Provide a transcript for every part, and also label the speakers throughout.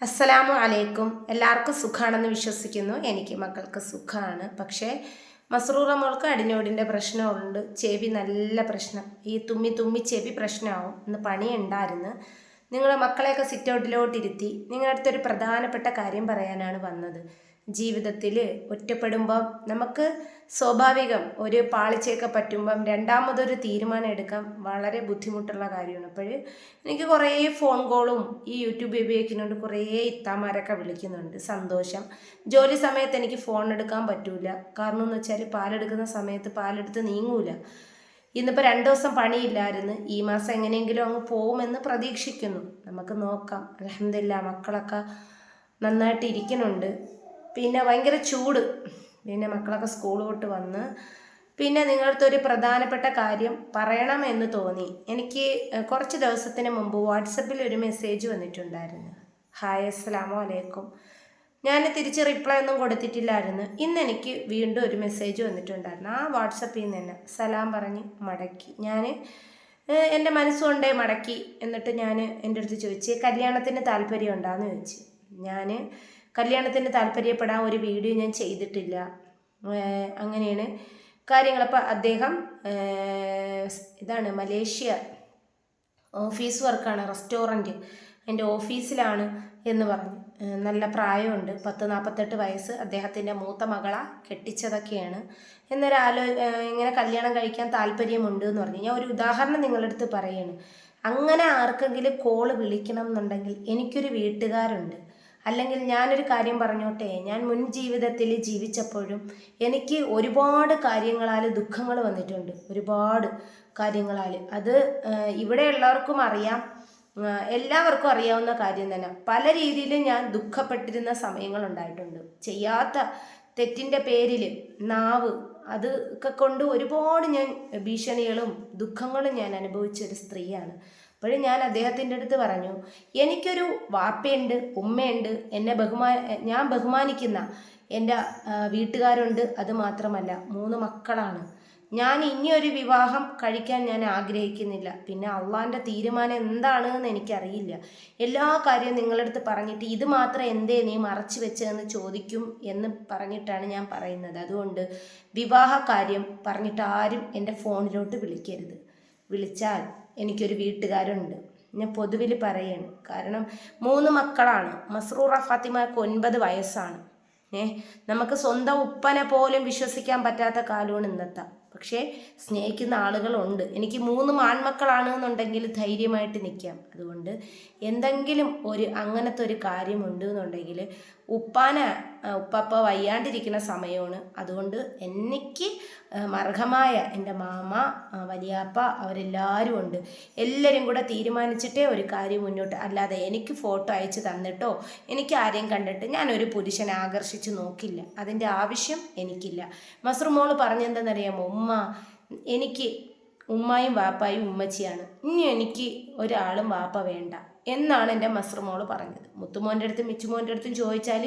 Speaker 1: അസ്സലാമു അലൈക്കും. എല്ലാവർക്കും സുഖമാണെന്ന് വിശ്വസിക്കുന്നു. എനിക്ക് മക്കൾക്ക് സുഖമാണ്. പക്ഷേ മസ്റൂറ മോൾക്ക് അടിനോടിൻ്റെ പ്രശ്നമുണ്ട്. ചെവി നല്ല പ്രശ്നം. ഈ തുമ്മി തുമ്മി ചെവി പ്രശ്നമാവും. ഇന്ന് പണിയുണ്ടായിരുന്നു. നിങ്ങളെ മക്കളെയൊക്കെ സിറ്റ് ഔട്ടിലോട്ടിരുത്തി നിങ്ങളുടെ അടുത്തൊരു പ്രധാനപ്പെട്ട കാര്യം പറയാനാണ് വന്നത്. ജീവിതത്തിൽ ഒറ്റപ്പെടുമ്പം നമുക്ക് സ്വാഭാവികം ഒരു പാളിച്ചയൊക്കെ പറ്റുമ്പം രണ്ടാമതൊരു തീരുമാനം എടുക്കാൻ വളരെ ബുദ്ധിമുട്ടുള്ള കാര്യമാണ്. അപ്പോൾ എനിക്ക് കുറേ ഫോൺ കോളും ഈ യൂട്യൂബ് ഉപയോഗിക്കുന്നുണ്ട്. കുറേ ഇത്താമാരൊക്കെ വിളിക്കുന്നുണ്ട്. സന്തോഷം. ജോലി സമയത്ത് എനിക്ക് ഫോൺ എടുക്കാൻ പറ്റൂല. കാരണം എന്ന് വെച്ചാൽ പാലെടുക്കുന്ന സമയത്ത് പാലെടുത്ത് നീങ്ങൂല. ഇന്നിപ്പോൾ 2 ദിവസം പണിയില്ലായിരുന്നു. ഈ മാസം എങ്ങനെയെങ്കിലും അങ്ങ് പോകുമെന്ന് പ്രതീക്ഷിക്കുന്നു. നമുക്ക് നോക്കാം. അൽഹംദുലില്ലാ മക്കളൊക്കെ നന്നായിട്ട് ഇരിക്കുന്നുണ്ട്. പിന്നെ ഭയങ്കര ചൂട്. പിന്നെ മക്കളൊക്കെ സ്കൂൾ വിട്ട് വന്ന് പിന്നെ നിങ്ങളടുത്തൊരു പ്രധാനപ്പെട്ട കാര്യം പറയണമെന്ന് തോന്നി. എനിക്ക് കുറച്ച് ദിവസത്തിന് മുമ്പ് വാട്സപ്പിൽ ഒരു മെസ്സേജ് വന്നിട്ടുണ്ടായിരുന്നു. ഹായ് അസ്സലാമു അലൈക്കും. ഞാൻ തിരിച്ച് റിപ്ലൈ ഒന്നും കൊടുത്തിട്ടില്ലായിരുന്നു. ഇന്ന് എനിക്ക് വീണ്ടും ഒരു മെസ്സേജ് വന്നിട്ടുണ്ടായിരുന്നു. ആ വാട്സപ്പിൽ നിന്ന് തന്നെ സലാം പറഞ്ഞ് മടക്കി. ഞാൻ എൻ്റെ മനസ്സുകൊണ്ടേ മടക്കി. എന്നിട്ട് ഞാൻ എൻ്റെ അടുത്ത് ചോദിച്ചു, കല്യാണത്തിന് താല്പര്യം ഉണ്ടാകുമെന്ന് ചോദിച്ചു. ഞാൻ കല്യാണത്തിന് താല്പര്യപ്പെടാൻ ഒരു വീഡിയോ ഞാൻ ചെയ്തിട്ടില്ല. അങ്ങനെയാണ് കാര്യങ്ങൾ. അപ്പോൾ അദ്ദേഹം ഇതാണ് മലേഷ്യ ഓഫീസ് വർക്കാണ്, റെസ്റ്റോറൻറ്റ്, എൻ്റെ ഓഫീസിലാണ് എന്ന് പറഞ്ഞു. നല്ല പ്രായമുണ്ട്, 40-48 വയസ്സ്. അദ്ദേഹത്തിൻ്റെ മൂത്ത മകളെ കെട്ടിച്ചതൊക്കെയാണ്. ഇങ്ങനെ കല്യാണം കഴിക്കാൻ താല്പര്യമുണ്ട് എന്ന് പറഞ്ഞു. ഞാൻ ഒരു ഉദാഹരണം നിങ്ങളുടെ അടുത്ത് പറയുകയാണ്. അങ്ങനെ ആർക്കെങ്കിലും കോള് വിളിക്കണം എന്നുണ്ടെങ്കിൽ എനിക്കൊരു വീട്ടുകാരുണ്ട്. അല്ലെങ്കിൽ ഞാനൊരു കാര്യം പറഞ്ഞോട്ടെ, ഞാൻ മുൻ ജീവിതത്തിൽ ജീവിച്ചപ്പോഴും എനിക്ക് ഒരുപാട് കാര്യങ്ങളാൽ ദുഃഖങ്ങൾ വന്നിട്ടുണ്ട്. ഒരുപാട് കാര്യങ്ങളാൽ. അത് ഇവിടെയുള്ളവർക്കും അറിയാം, എല്ലാവർക്കും അറിയാവുന്ന കാര്യം തന്നെ. പല രീതിയിൽ ഞാൻ ദുഃഖപ്പെട്ടിരുന്ന സമയങ്ങളുണ്ടായിട്ടുണ്ട്. ചെയ്യാത്ത തെറ്റിൻ്റെ പേരിൽ നാവ് അത് ഒക്കെ കൊണ്ട് ഒരുപാട് ഞാൻ ഭീഷണികളും ദുഃഖങ്ങളും ഞാൻ അനുഭവിച്ചൊരു സ്ത്രീയാണ്. അപ്പോഴും ഞാൻ അദ്ദേഹത്തിൻ്റെ അടുത്ത് പറഞ്ഞു, എനിക്കൊരു വാപ്പയുണ്ട്, ഉമ്മയുണ്ട്, ഞാൻ ബഹുമാനിക്കുന്ന എൻ്റെ വീട്ടുകാരുണ്ട്. അത് മാത്രമല്ല 3 മക്കളാണ്. ഞാൻ ഇനിയൊരു വിവാഹം കഴിക്കാൻ ഞാൻ ആഗ്രഹിക്കുന്നില്ല. പിന്നെ അള്ളാൻ്റെ തീരുമാനം എന്താണെന്ന് എനിക്കറിയില്ല. എല്ലാ കാര്യവും നിങ്ങളടുത്ത് പറഞ്ഞിട്ട് ഇത് മാത്രം എന്തേ നീ മറച്ചു വെച്ചതെന്ന് ചോദിക്കും എന്ന് പറഞ്ഞിട്ടാണ് ഞാൻ പറയുന്നത്. അതുകൊണ്ട് വിവാഹ കാര്യം പറഞ്ഞിട്ട് ആരും എൻ്റെ ഫോണിലോട്ട് വിളിക്കരുത്. വിളിച്ചാൽ എനിക്കൊരു വീട്ടുകാരുണ്ട്. ഞാൻ പൊതുവിൽ പറയാണ്. കാരണം 3 മക്കളാണ്. മസ്റൂറ ഫാത്തിമക്ക് 9 വയസ്സാണ്. നമുക്ക് സ്വന്തം ഉപ്പനെ പോലും വിശ്വസിക്കാൻ പറ്റാത്ത കാലമാണ് ഇന്നത്തെ. പക്ഷേ സ്നേഹിക്കുന്ന ആളുകളുണ്ട്. എനിക്ക് 3 ആൺമക്കളാണ് എന്നുണ്ടെങ്കിൽ ധൈര്യമായിട്ട് നിൽക്കാം. അതുകൊണ്ട് എന്തെങ്കിലും അങ്ങനത്തെ ഒരു കാര്യമുണ്ട് എന്നുണ്ടെങ്കിൽ ഉപ്പ വയ്യാണ്ടിരിക്കുന്ന സമയമാണ്. അതുകൊണ്ട് എനിക്ക് മർഹമായ എൻ്റെ മാമ, വലിയാപ്പ അവരെല്ലാവരും ഉണ്ട്. എല്ലാവരും കൂടെ തീരുമാനിച്ചിട്ടേ ഒരു കാര്യം മുന്നോട്ട്. അല്ലാതെ എനിക്ക് ഫോട്ടോ അയച്ച് തന്നിട്ടോ എനിക്ക് ആരെയും കണ്ടിട്ട് ഞാനൊരു പുരുഷനെ ആകർഷിച്ച് നോക്കില്ല. അതിൻ്റെ ആവശ്യം എനിക്കില്ല. മസ്റുമോള് പറഞ്ഞെന്തെന്നറിയാമോ? എനിക്ക് ഉമ്മായും വാപ്പായും ഉമ്മച്ചിയാണ്. ഇനി എനിക്ക് ഒരാളും വാപ്പ വേണ്ട എന്നാണ് എൻ്റെ മസ്റുമോള് പറഞ്ഞത്. മുത്തുമോൻ്റെ അടുത്തും മിച്ചുമോൻ്റെ അടുത്തും ചോദിച്ചാൽ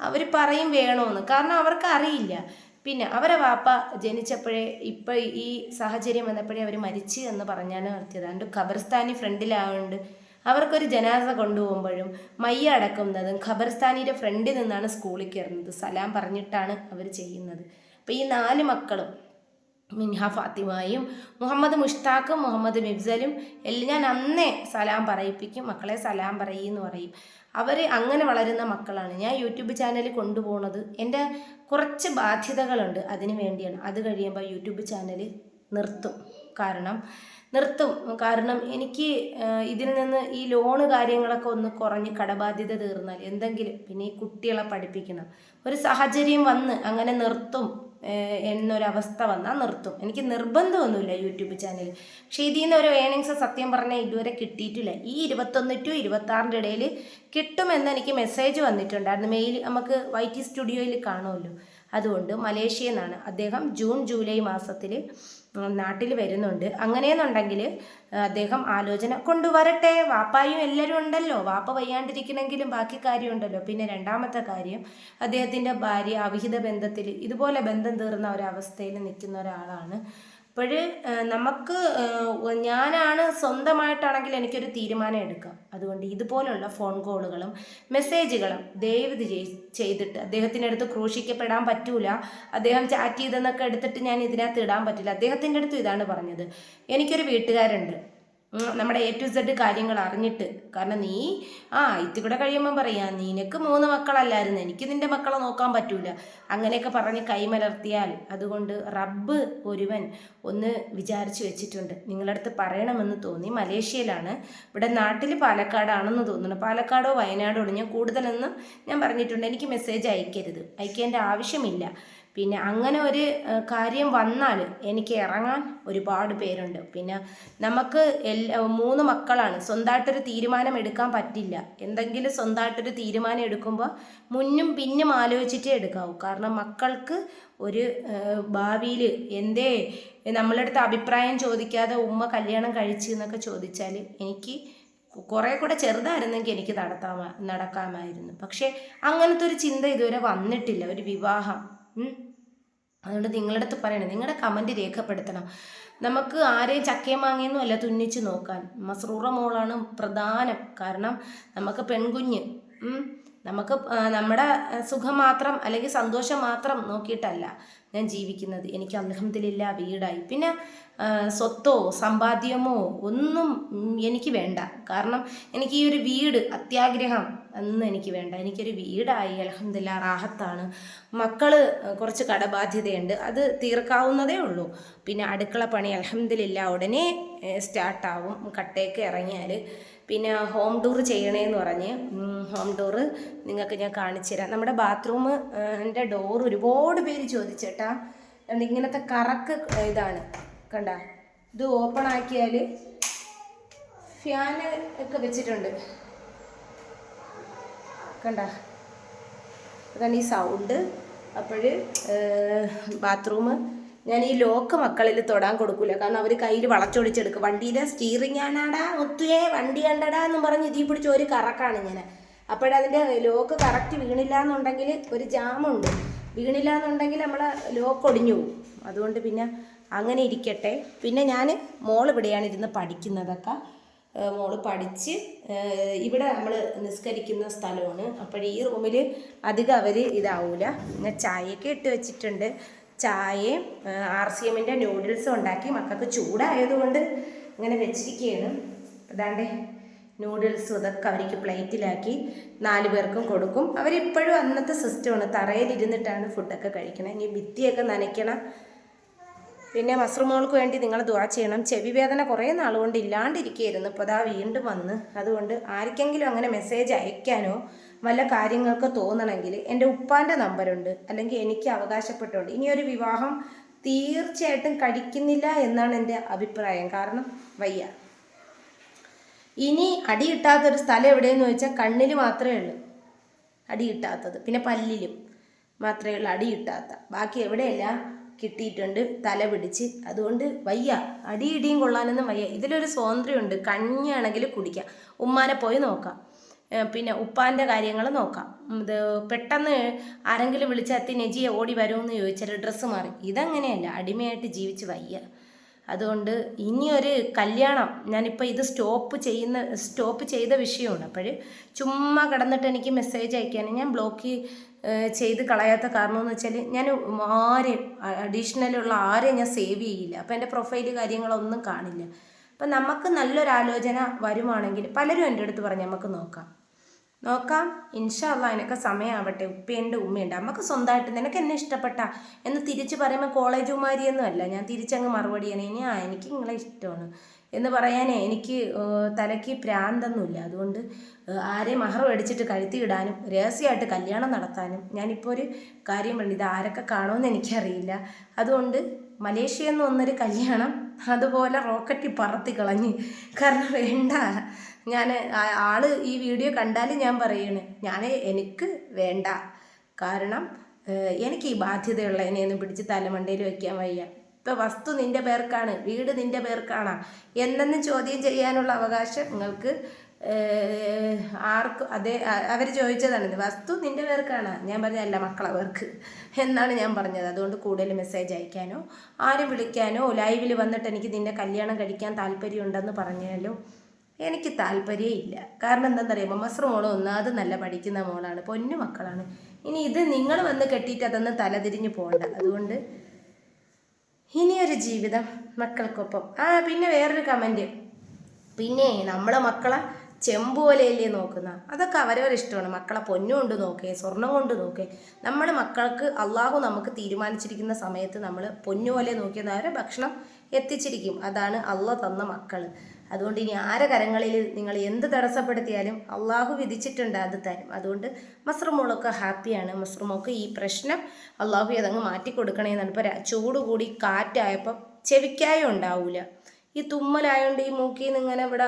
Speaker 1: അവർ പറയും വേണമെന്ന്. കാരണം അവർക്ക് അറിയില്ല. പിന്നെ അവരെ വാപ്പ ജനിച്ചപ്പോഴേ ഇപ്പം ഈ സാഹചര്യം വന്നപ്പോഴേ അവർ മരിച്ച് എന്ന് പറഞ്ഞാണ് നിർത്തിയത്. അതുകൊണ്ട് ഖബർസ്ഥാനി ഫ്രണ്ടിലാവുന്നുണ്ട്. അവർക്കൊരു ജനാസ കൊണ്ടുപോകുമ്പോഴും മയ്യ അടക്കുന്നതും ഖബർസ്ഥാനിയുടെ ഫ്രണ്ടിൽ നിന്നാണ് സ്കൂളിൽ കയറുന്നത്. സലാം പറഞ്ഞിട്ടാണ് അവർ ചെയ്യുന്നത്. അപ്പോൾ ഈ 4 മക്കളും മിൻഹ ഫാത്തിമയും മുഹമ്മദ് മുഷ്താഖും മുഹമ്മദ് മിഫ്സലും എല്ലാം ഞാൻ അന്നേ സലാം പറയിപ്പിക്കും. മക്കളെ സലാം പറയെന്ന് പറയും. അവർ അങ്ങനെ വളരുന്ന മക്കളാണ്. ഞാൻ യൂട്യൂബ് ചാനൽ കൊണ്ടുപോകുന്നത് എൻ്റെ കുറച്ച് ബാധ്യതകളുണ്ട്, അതിന് വേണ്ടിയാണ്. അത് കഴിയുമ്പോൾ യൂട്യൂബ് ചാനൽ നിർത്തും. കാരണം എനിക്ക് ഇതിൽ നിന്ന് ഈ ലോണ് കാര്യങ്ങളൊക്കെ ഒന്ന് കുറഞ്ഞ് കടബാധ്യത തീർന്നാൽ എന്തെങ്കിലും, പിന്നെ ഈ കുട്ടികളെ പഠിപ്പിക്കണം, ഒരു സാഹചര്യം വന്ന് അങ്ങനെ നിർത്തും എന്നൊരവസ്ഥ വന്നാൽ നിർത്തും. എനിക്ക് നിർബന്ധമൊന്നുമില്ല യൂട്യൂബ് ചാനൽ. പക്ഷേ ഇതിൽ നിന്ന് ഒരു ഏണിങ്സ് സത്യം പറഞ്ഞാൽ ഇതുവരെ കിട്ടിയിട്ടില്ല. ഈ 21 to 26 ഇടയിൽ കിട്ടുമെന്ന് എനിക്ക് മെസ്സേജ് വന്നിട്ടുണ്ടായിരുന്നു. മെയിൽ നമുക്ക് YT സ്റ്റുഡിയോയിൽ കാണുമല്ലോ. അതുകൊണ്ട് മലേഷ്യയിൽ നിന്നാണ് അദ്ദേഹം. ജൂൺ ജൂലൈ മാസത്തിൽ നാട്ടിൽ വരുന്നുണ്ട്. അങ്ങനെയെന്നുണ്ടെങ്കിൽ അദ്ദേഹം ആലോചന കൊണ്ടുവരട്ടെ. വാപ്പായും എല്ലാവരും ഉണ്ടല്ലോ. വാപ്പ വയ്യാണ്ടിരിക്കണമെങ്കിലും ബാക്കി കാര്യമുണ്ടല്ലോ. പിന്നെ രണ്ടാമത്തെ കാര്യം, അദ്ദേഹത്തിൻ്റെ ഭാര്യ അവിഹിത ബന്ധത്തിൽ ഇതുപോലെ ബന്ധം തീർന്ന ഒരവസ്ഥയിൽ നിൽക്കുന്ന ഒരാളാണ്. അപ്പോൾ നമുക്ക് ഞാനാണ് സ്വന്തമായിട്ടാണെങ്കിൽ എനിക്കൊരു തീരുമാനം എടുക്കാം. അതുകൊണ്ട് ഇതുപോലുള്ള ഫോൺ കോളുകളും മെസ്സേജുകളും ദയവ് ചെയ്തിട്ട് അദ്ദേഹത്തിൻ്റെ അടുത്ത് ക്രൂശിക്കപ്പെടാൻ പറ്റൂല, അദ്ദേഹം ചാറ്റ് ചെയ്തെന്നൊക്കെ എടുത്തിട്ട് ഞാൻ ഇതിനകത്ത് ഇടാൻ പറ്റില്ല. അദ്ദേഹത്തിൻ്റെ അടുത്ത് ഇതാണ് പറഞ്ഞത്, എനിക്കൊരു വീട്ടുകാരുണ്ട്, നമ്മുടെ A to Z കാര്യങ്ങൾ അറിഞ്ഞിട്ട്. കാരണം നീ ഇത്തി കൂടെ കഴിയുമ്പം പറയാം, നിനക്ക് 3 മക്കളല്ലായിരുന്നു, എനിക്ക് നിൻ്റെ മക്കളെ നോക്കാൻ പറ്റൂല, അങ്ങനെയൊക്കെ പറഞ്ഞ് കൈമലർത്തിയാൽ അതുകൊണ്ട് റബ്ബ് ഒരുവൻ ഒന്ന് വിചാരിച്ചു വെച്ചിട്ടുണ്ട്. നിങ്ങളുടെ അടുത്ത് പറയണമെന്ന് തോന്നി. മലേഷ്യയിലാണ്, ഇവിടെ നാട്ടിൽ പാലക്കാടാണെന്ന് തോന്നുന്നു, പാലക്കാടോ വയനാടോ. ഞാൻ കൂടുതലൊന്നും ഞാൻ പറഞ്ഞിട്ടുണ്ട്, എനിക്ക് മെസ്സേജ് അയക്കരുത്, അയക്കേണ്ട ആവശ്യമില്ല. പിന്നെ അങ്ങനെ ഒരു കാര്യം വന്നാൽ എനിക്ക് ഇറങ്ങാൻ ഒരുപാട് പേരുണ്ട്. പിന്നെ നമുക്ക് 3 മക്കളാണ്, സ്വന്തമായിട്ടൊരു തീരുമാനം എടുക്കാൻ പറ്റില്ല. എന്തെങ്കിലും സ്വന്തമായിട്ടൊരു തീരുമാനം എടുക്കുമ്പോൾ മുന്നും പിന്നും ആലോചിച്ചിട്ടേ എടുക്കാവൂ. കാരണം മക്കൾക്ക് ഒരു ഭാവിയിൽ നമ്മളുടെ അടുത്ത് അഭിപ്രായം ചോദിക്കാതെ ഉമ്മ കല്യാണം കഴിച്ചു എന്നൊക്കെ ചോദിച്ചാൽ എനിക്ക് കുറേ കൂടെ ചെറുതായിരുന്നെങ്കിൽ എനിക്ക് നടക്കാമായിരുന്നു. പക്ഷേ അങ്ങനത്തെ ഒരു ചിന്ത ഇതുവരെ വന്നിട്ടില്ല, ഒരു വിവാഹം. അതുകൊണ്ട് നിങ്ങളുടെ അടുത്ത് പറയണം, നിങ്ങളുടെ കമൻറ്റ് രേഖപ്പെടുത്തണം. നമുക്ക് ആരെയും ചക്കയും മാങ്ങയൊന്നും അല്ല തുന്നിച്ച് നോക്കാൻ, മസ്റൂറ മോളാണ് പ്രധാനം. കാരണം നമുക്ക് പെൺകുഞ്ഞ്, നമുക്ക് നമ്മുടെ സുഖം മാത്രം അല്ലെങ്കിൽ സന്തോഷം മാത്രം നോക്കിയിട്ടല്ല ഞാൻ ജീവിക്കുന്നത്. എനിക്ക് അൽഹംദുലില്ലാ വീടായി. പിന്നെ സ്വത്തോ സമ്പാദ്യമോ ഒന്നും എനിക്ക് വേണ്ട. കാരണം എനിക്ക് ഈ ഒരു വീട് അത്യാഗ്രഹം ഒന്നും എനിക്ക് വേണ്ട. എനിക്കൊരു വീടായി, അൽഹംദുലില്ലാ റാഹത്താണ്. മക്കൾ കുറച്ച് കടബാധ്യതയുണ്ട്, അത് തീർക്കാവുന്നതേ ഉള്ളൂ. പിന്നെ അടുക്കള പണി അൽഹംദുലില്ലാ ഉടനെ സ്റ്റാർട്ടാവും, കട്ടയൊക്കെ ഇറങ്ങിയാൽ. പിന്നെ ഹോം ടൂർ ചെയ്യണേന്ന് പറഞ്ഞ് ഹോം ടൂറ് നിങ്ങൾക്ക് ഞാൻ കാണിച്ചു തരാം. നമ്മുടെ ബാത്റൂമിൻ്റെ ഡോർ ഒരുപാട് പേര് ചോദിച്ചേട്ടാ, ഇങ്ങനത്തെ കറക്ക് ഇതാണ് കണ്ട, ഇത് ഓപ്പൺ ആക്കിയാൽ ഫാന് ഒക്കെ വെച്ചിട്ടുണ്ട് കണ്ട, അതാണ് ഈ സൗണ്ട്. അപ്പോൾ ബാത്റൂം ഞാൻ ഈ ലോക്ക് മക്കളിൽ തൊടാൻ കൊടുക്കില്ല, കാരണം അവർ കയ്യിൽ വളച്ചൊടിച്ചെടുക്കും. വണ്ടിയിലെ സ്റ്റീറിങ് ആണാടാ മുത്തുവേ, വണ്ടി കണ്ടടാ എന്നും പറഞ്ഞ് ഇതിൽ പിടിച്ച് ഒരു കറക്കാണ് ഇങ്ങനെ. അപ്പോഴതിൻ്റെ ലോക്ക് കറക്റ്റ് വീണില്ല എന്നുണ്ടെങ്കിൽ ഒരു ജാമുണ്ട്, വീണില്ല എന്നുണ്ടെങ്കിൽ നമ്മളെ ലോക്ക് ഒടിഞ്ഞു പോകും. അതുകൊണ്ട് പിന്നെ അങ്ങനെ ഇരിക്കട്ടെ. പിന്നെ ഞാൻ ഇവിടെയാണ് ഇരുന്ന് പഠിക്കുന്നതൊക്കെ. മോള് പഠിച്ച് ഇവിടെ നമ്മൾ നിസ്കരിക്കുന്ന സ്ഥലമാണ്. അപ്പോൾ ഈ റൂമിൽ അധികം അവർ ഇതാവൂല. ഞാൻ ചായയൊക്കെ ഇട്ട് വെച്ചിട്ടുണ്ട്. ചായയും RCMൻ്റെ നൂഡിൽസും ഉണ്ടാക്കി മക്കൾക്ക് ചൂടായതുകൊണ്ട് ഇങ്ങനെ വെച്ചിരിക്കുകയാണ്. അതാണ്ട് നൂഡിൽസും ഇതൊക്കെ അവർക്ക് പ്ലേറ്റിലാക്കി 4 പേർക്കും കൊടുക്കും. അവരിപ്പോഴും അന്നത്തെ സിസ്റ്റമാണ്, തറയിലിരുന്നിട്ടാണ് ഫുഡൊക്കെ കഴിക്കണം. ഇനി ഭിത്തിയൊക്കെ നനയ്ക്കണം. പിന്നെ മസ്റുമോൾക്ക് വേണ്ടി നിങ്ങൾ ദുആ ചെയ്യണം. ചെവി വേദന കുറേ നാളുകൊണ്ട് ഇല്ലാണ്ടിരിക്കുകയായിരുന്നു, ഇപ്പോൾ അതാ വീണ്ടും വന്ന്. അതുകൊണ്ട് ആർക്കെങ്കിലും അങ്ങനെ മെസ്സേജ് അയക്കാനോ വല്ല കാര്യങ്ങൾക്ക് തോന്നണമെങ്കിൽ എൻ്റെ ഉപ്പാൻ്റെ നമ്പറുണ്ട്, അല്ലെങ്കിൽ എനിക്ക് അവകാശപ്പെട്ടുണ്ട്. ഇനിയൊരു വിവാഹം തീർച്ചയായിട്ടും കഴിക്കുന്നില്ല എന്നാണ് എൻ്റെ അഭിപ്രായം. കാരണം വയ്യ. ഇനി അടി കിട്ടാത്തൊരു സ്ഥലം എവിടെയെന്ന് ചോദിച്ചാൽ കണ്ണിൽ മാത്രമേ ഉള്ളൂ അടി കിട്ടാത്തത്, പിന്നെ പല്ലിലും മാത്രമേ ഉള്ളൂ അടി കിട്ടാത്ത. ബാക്കി എവിടെയല്ല കിട്ടിയിട്ടുണ്ട്, തല പിടിച്ച്. അതുകൊണ്ട് വയ്യ, അടിയിടിയും കൊള്ളാനൊന്നും വയ്യ. ഇതിലൊരു സ്വാതന്ത്ര്യമുണ്ട്, കഞ്ഞിയാണെങ്കിൽ കുടിക്കാം, ഉമ്മാനെ പോയി നോക്കാം, പിന്നെ ഉപ്പാൻ്റെ കാര്യങ്ങൾ നോക്കാം. ഇത് പെട്ടെന്ന് ആരെങ്കിലും വിളിച്ചെത്തി നെജിയെ ഓടി വരുമെന്ന് ചോദിച്ചാൽ ഡ്രസ്സ് മാറി. ഇതങ്ങനെയല്ല, അടിമയായിട്ട് ജീവിച്ച് വയ്യ. അതുകൊണ്ട് ഇനിയൊരു കല്യാണം ഞാനിപ്പോൾ ഇത് സ്റ്റോപ്പ് ചെയ്ത വിഷയമാണ്. അപ്പോൾ ചുമ്മാ കിടന്നിട്ട് എനിക്ക് മെസ്സേജ് അയക്കാൻ ഞാൻ ബ്ലോക്ക് ചെയ്ത് കളയാത്ത കാരണം എന്ന് വെച്ചാൽ ഞാൻ ആരെയും അഡീഷണലുള്ള ആരെയും ഞാൻ സേവ് ചെയ്യില്ല. അപ്പോൾ എൻ്റെ പ്രൊഫൈല് കാര്യങ്ങളൊന്നും കാണില്ല. അപ്പം നമുക്ക് നല്ലൊരാലോചന വരുവാണെങ്കിൽ പലരും എൻ്റെ അടുത്ത് പറഞ്ഞ് നമുക്ക് നോക്കാം ഇൻഷാ അല്ലാഹ്, അതിനൊക്കെ സമയമാവട്ടെ. ഉപ്പയുണ്ട് ഉമ്മയുണ്ട്, നമുക്ക് സ്വന്തമായിട്ട് നിനക്ക് എന്നെ ഇഷ്ടപ്പെട്ട എന്ന് തിരിച്ച് പറയുമ്പോൾ കോളേജ് കുമാരിയൊന്നും അല്ല, ഞാൻ തിരിച്ചങ്ങ് മറുപടി ചെയ്യണേ എനിക്ക് നിങ്ങളെ ഇഷ്ടമാണ് എന്ന് പറയാനേ എനിക്ക് തലയ്ക്ക് പ്രാന്തൊന്നുമില്ല. അതുകൊണ്ട് ആരെയും മഹർ മേടിച്ചിട്ട് കഴുത്തി ഇടാനും രഹസ്യമായിട്ട് കല്യാണം നടത്താനും ഞാനിപ്പോൾ ഒരു കാര്യം പറഞ്ഞു, ഇത് ആരൊക്കെ കാണുമെന്ന് എനിക്കറിയില്ല. അതുകൊണ്ട് മലേഷ്യയിൽ നിന്ന് വന്നൊരു കല്യാണം അതുപോലെ റോക്കറ്റിൽ പറത്തി കളഞ്ഞ്. കാരണം വേണ്ട, ഞാൻ ആള് ഈ വീഡിയോ കണ്ടാലും ഞാൻ പറയണേ എനിക്ക് വേണ്ട. കാരണം എനിക്ക് ഈ ബാധ്യതയുള്ളതിനെയൊന്നും പിടിച്ച് തലമണ്ടയിൽ വയ്ക്കാൻ വയ്യ. ഇപ്പോൾ വസ്തു നിൻ്റെ പേർക്കാണ്, വീട് നിൻ്റെ പേർക്കാണ് എന്നെന്ന് ചോദ്യം ചെയ്യാനുള്ള അവകാശം നിങ്ങൾക്ക് ആർക്കും അതേ അവർ ചോദിച്ചതാണ് വസ്തു നിൻ്റെ പേർക്കാണ്. ഞാൻ പറഞ്ഞല്ല മക്കളെ പേർക്ക് എന്നാണ് ഞാൻ പറഞ്ഞത്. അതുകൊണ്ട് കൂടുതൽ മെസ്സേജ് അയക്കാനോ ആരും വിളിക്കാനോ ലൈവിൽ വന്നിട്ട് എനിക്ക് നിന്നെ കല്യാണം കഴിക്കാൻ താല്പര്യമുണ്ടെന്ന് പറഞ്ഞാലോ എനിക്ക് താല്പര്യമില്ല. കാരണം എന്താണെന്നറിയാമോ, മസ്റു മോള് ഒന്നാമത് നല്ല പഠിക്കുന്ന മോളാണ്, പൊന്നു മക്കളാണ്. ഇനി ഇത് നിങ്ങൾ വന്ന് കെട്ടിയിട്ട് അതൊന്നും തലതിരിഞ്ഞ് പോകണ്ട. അതുകൊണ്ട് ഇനിയൊരു ജീവിതം മക്കൾക്കൊപ്പം. പിന്നെ വേറൊരു കമൻറ്റ്, പിന്നെ നമ്മളെ മക്കളെ ചെമ്പ് പോലെയല്ലേ നോക്കുന്ന, അതൊക്കെ അവരവരിഷ്ടമാണ്. മക്കളെ പൊന്നു കൊണ്ട് നോക്കേ, സ്വർണം കൊണ്ട് നോക്കേ. നമ്മൾ മക്കൾക്ക് അള്ളാഹു നമുക്ക് തീരുമാനിച്ചിരിക്കുന്ന സമയത്ത് നമ്മൾ പൊന്നു പോലെ നോക്കിയവരെ ഭക്ഷണം എത്തിച്ചിരിക്കും. അതാണ് അള്ളാഹ് തന്ന മക്കൾ. അതുകൊണ്ട് ഇനി ആരെ കരങ്ങളിൽ നിങ്ങൾ എന്ത് തടസ്സപ്പെടുത്തിയാലും അള്ളാഹു വിധിച്ചിട്ടുണ്ട്, അത് തരും. അതുകൊണ്ട് മസ്റുമോളൊക്കെ ഹാപ്പിയാണ്. മസ്റുമോൾക്ക് ഈ പ്രശ്നം അള്ളാഹു അതങ്ങ് മാറ്റിക്കൊടുക്കണേന്നാണ്. ഇപ്പോൾ ചൂട് കൂടി കാറ്റായപ്പം ചെവിക്കായം ഉണ്ടാവില്ല. ഈ തുമ്മലായതുകൊണ്ട് ഈ മൂക്കിൽ നിന്ന് ഇങ്ങനെ ഇവിടെ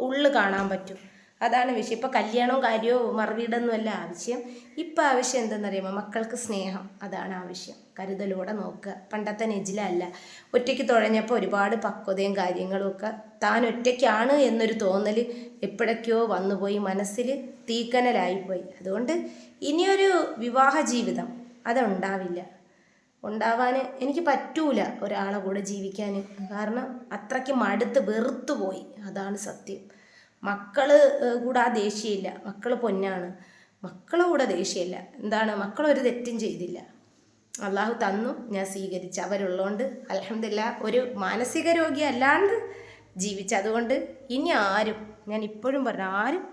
Speaker 1: ഉള്ളു കാണാൻ പറ്റും. അതാണ് വിഷയം. ഇപ്പം കല്യാണവും കാര്യവും മറുവീടൊന്നുമല്ല ആവശ്യം. ഇപ്പം ആവശ്യം എന്തെന്നറിയുമോ, മക്കൾക്ക് സ്നേഹം. അതാണ് ആവശ്യം. കരുതലോടെ നോക്കുക. പണ്ടത്തെ നെജിലല്ല. ഒറ്റയ്ക്ക് തുഴഞ്ഞപ്പോൾ ഒരുപാട് പക്വതയും കാര്യങ്ങളും ഒക്കെ താൻ ഒറ്റയ്ക്കാണ് എന്നൊരു തോന്നൽ എപ്പോഴൊക്കെയോ വന്നുപോയി, മനസ്സിൽ തീക്കനലായിപ്പോയി. അതുകൊണ്ട് ഇനിയൊരു വിവാഹ ജീവിതം അതുണ്ടാവില്ല. ഉണ്ടാവാൻ എനിക്ക് പറ്റൂല ഒരാളെ കൂടെ ജീവിക്കാൻ. കാരണം അത്രയ്ക്ക് മടുത്ത് വെറുത്തു പോയി. അതാണ് സത്യം. മക്കൾ കൂടെ ആ ദേഷ്യമില്ല. മക്കൾ പൊന്നാണ്. മക്കളെ കൂടെ ദേഷ്യമില്ല. എന്താണ്, മക്കളൊരു തെറ്റും ചെയ്തില്ല. അള്ളാഹു തന്നു, ഞാൻ സ്വീകരിച്ചു. അവരുള്ളതുകൊണ്ട് അൽഹംദുലില്ലാ ഒരു മാനസിക രോഗി അല്ലാണ്ട് ജീവിച്ചു. അതുകൊണ്ട് ഇനി ആരും, ഞാൻ ഇപ്പോഴും പറഞ്ഞു, ആരും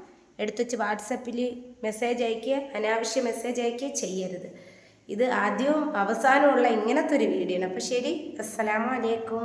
Speaker 1: എടുത്തുവെച്ച് വാട്സപ്പിൽ മെസ്സേജ് അയക്കുക, അനാവശ്യ മെസ്സേജ് അയക്കുക ചെയ്യരുത്. ഇത് ആദ്യവും അവസാനമുള്ള ഇങ്ങനത്തെ ഒരു വീഡിയോ ആണ്. അപ്പോൾ ശരി, അസ്സലാമു അലൈക്കും.